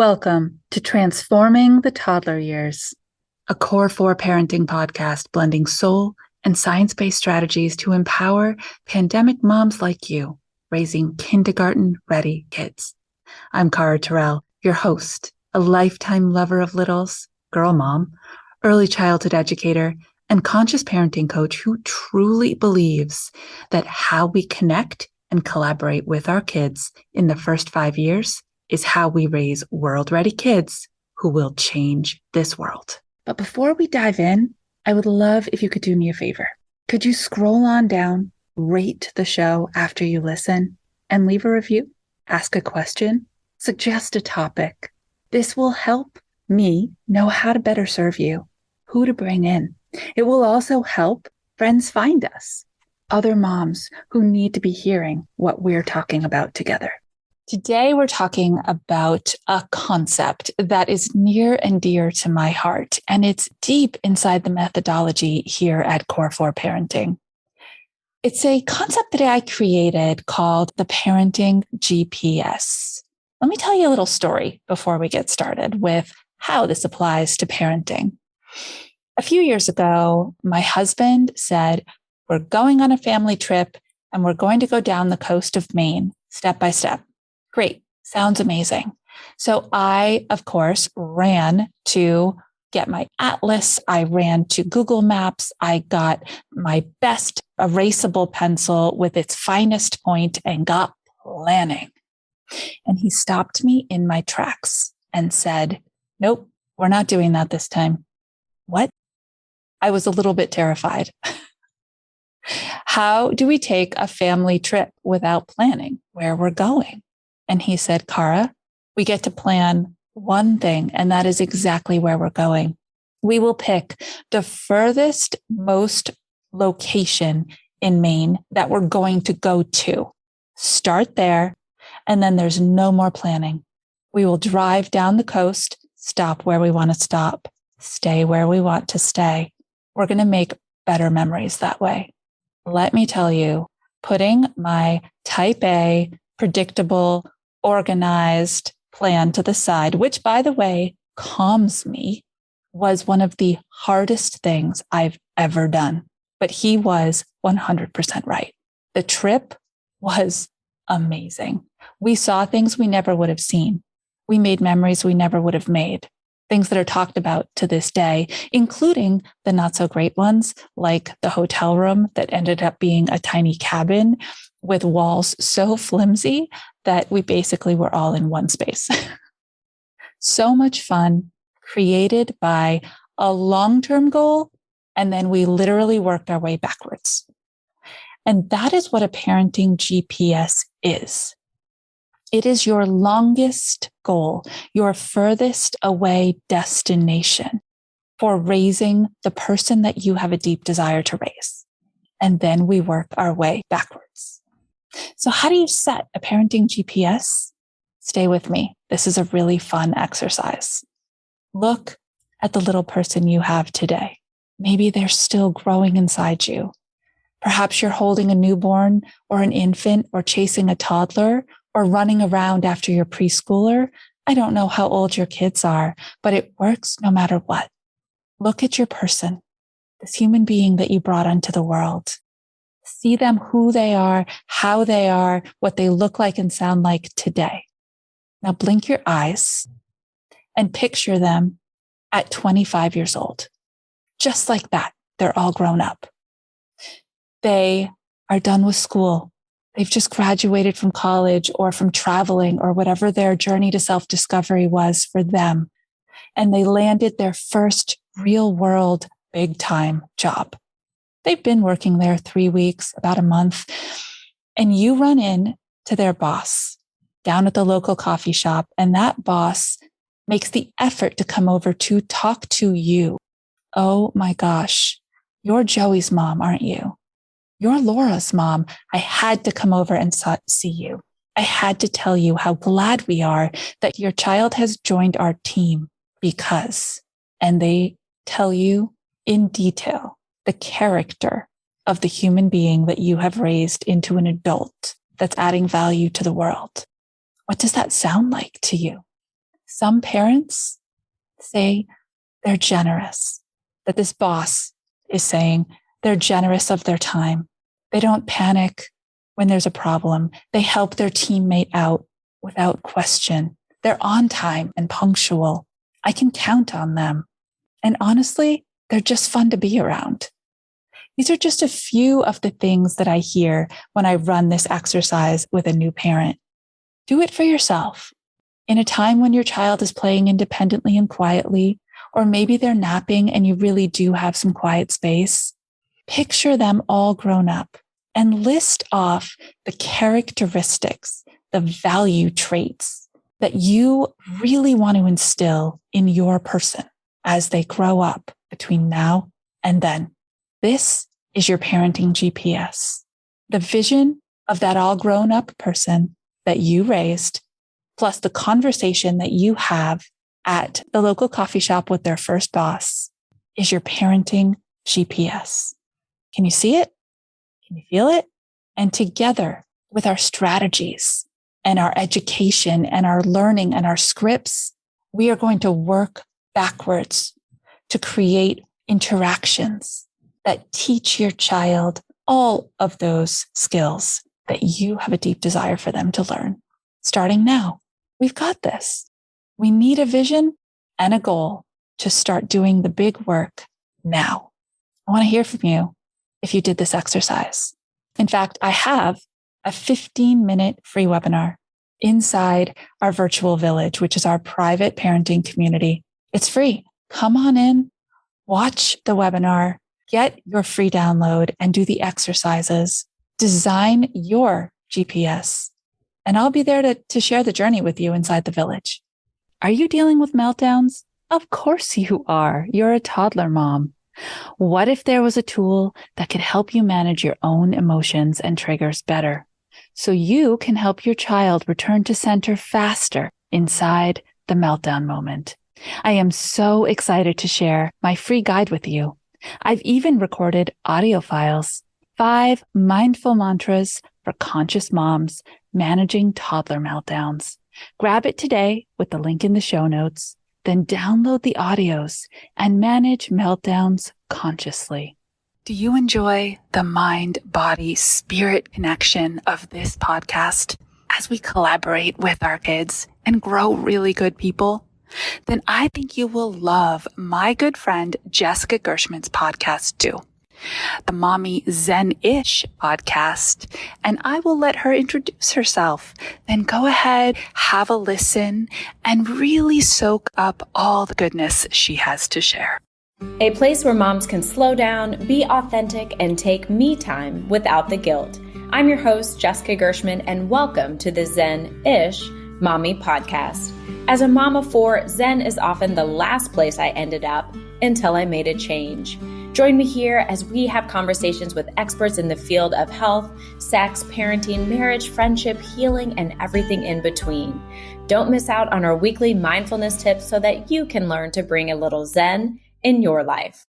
Welcome to Transforming the Toddler Years, a Core 4 parenting podcast blending soul and science-based strategies to empower pandemic moms like you, raising kindergarten-ready kids. I'm Cara Tyrrell, your host, a lifetime lover of littles, girl mom, early childhood educator, and conscious parenting coach who truly believes that how we connect and collaborate with our kids in the first 5 years is how we raise world-ready kids who will change this world. But before we dive in, I would love if you could do me a favor. Could you scroll on down, rate the show after you listen, and leave a review, ask a question, suggest a topic. This will help me know how to better serve you, who to bring in. It will also help friends find us, other moms who need to be hearing what we're talking about together. Today, we're talking about a concept that is near and dear to my heart, and it's deep inside the methodology here at Core 4 Parenting. It's a concept that I created called the Parenting GPS. Let me tell you a little story before we get started with how this applies to parenting. A few years ago, my husband said, we're going on a family trip and we're going to go down the coast of Maine step by step. Great. Sounds amazing. So I, of course, ran to get my atlas. I ran to Google Maps. I got my best erasable pencil with its finest point and got planning. And he stopped me in my tracks and said, nope, we're not doing that this time. What? I was a little bit terrified. How do we take a family trip without planning where we're going? And he said, Cara, we get to plan one thing, and that is exactly where we're going. We will pick the furthest, most location in Maine that we're going to go to. Start there, and then there's no more planning. We will drive down the coast, stop where we want to stop, stay where we want to stay. We're going to make better memories that way. Let me tell you, putting my type A, predictable, organized plan to the side, which, by the way, calms me, was one of the hardest things I've ever done. But he was 100% right. The trip was amazing. We saw things we never would have seen. We made memories we never would have made. Things that are talked about to this day, including the not so great ones, like the hotel room that ended up being a tiny cabin with walls so flimsy that we basically were all in one space. So much fun created by a long-term goal, and then we literally worked our way backwards. And that is what a parenting GPS is. It is your longest goal, your furthest away destination for raising the person that you have a deep desire to raise. And then we work our way backwards. So how do you set a parenting GPS? Stay with me. This is a really fun exercise. Look at the little person you have today. Maybe they're still growing inside you. Perhaps you're holding a newborn or an infant or chasing a toddler or running around after your preschooler. I don't know how old your kids are, but it works no matter what. Look at your person, this human being that you brought into the world. See them who they are, how they are, what they look like and sound like today. Now blink your eyes and picture them at 25 years old. Just like that, they're all grown up. They are done with school. They've just graduated from college or from traveling or whatever their journey to self-discovery was for them. And they landed their first real world, big time job. They've been working there 3 weeks, about a month, and you run in to their boss down at the local coffee shop, and that boss makes the effort to come over to talk to you. Oh my gosh, you're Joey's mom, aren't you? You're Laura's mom. I had to come over and see you. I had to tell you how glad we are that your child has joined our team because, and they tell you in detail the character of the human being that you have raised into an adult that's adding value to the world. What does that sound like to you? Some parents say they're generous, that this boss is saying they're generous of their time. They don't panic when there's a problem. They help their teammate out without question. They're on time and punctual. I can count on them. And honestly, they're just fun to be around. These are just a few of the things that I hear when I run this exercise with a new parent. Do it for yourself. In a time when your child is playing independently and quietly, or maybe they're napping and you really do have some quiet space, picture them all grown up and list off the characteristics, the value traits that you really want to instill in your person as they grow up between now and then. This is your parenting GPS. The vision of that all grown up person that you raised, plus the conversation that you have at the local coffee shop with their first boss, is your parenting GPS. Can you see it? Can you feel it? And together with our strategies and our education and our learning and our scripts, we are going to work backwards to create interactions that teach your child all of those skills that you have a deep desire for them to learn. Starting now, we've got this. We need a vision and a goal to start doing the big work now. I want to hear from you if you did this exercise. In fact, I have a 15-minute free webinar inside our virtual village, which is our private parenting community. It's free. Come on in, watch the webinar, get your free download and do the exercises. Design your GPS. And I'll be there to share the journey with you inside the village. Are you dealing with meltdowns? Of course you are. You're a toddler mom. What if there was a tool that could help you manage your own emotions and triggers better, so you can help your child return to center faster inside the meltdown moment? I am so excited to share my free guide with you. I've even recorded audio files, 5 mindful mantras for conscious moms managing toddler meltdowns. Grab it today with the link in the show notes, then download the audios and manage meltdowns consciously. Do you enjoy the mind, body, spirit connection of this podcast as we collaborate with our kids and grow really good people? Then I think you will love my good friend Jessica Gershman's podcast too, the Mommy Zen-ish podcast, and I will let her introduce herself. Then go ahead, have a listen, and really soak up all the goodness she has to share. A place where moms can slow down, be authentic, and take me time without the guilt. I'm your host, Jessica Gershman, and welcome to the Zen-ish Mommy podcast. As a mom of 4, Zen is often the last place I ended up until I made a change. Join me here as we have conversations with experts in the field of health, sex, parenting, marriage, friendship, healing, and everything in between. Don't miss out on our weekly mindfulness tips so that you can learn to bring a little Zen in your life.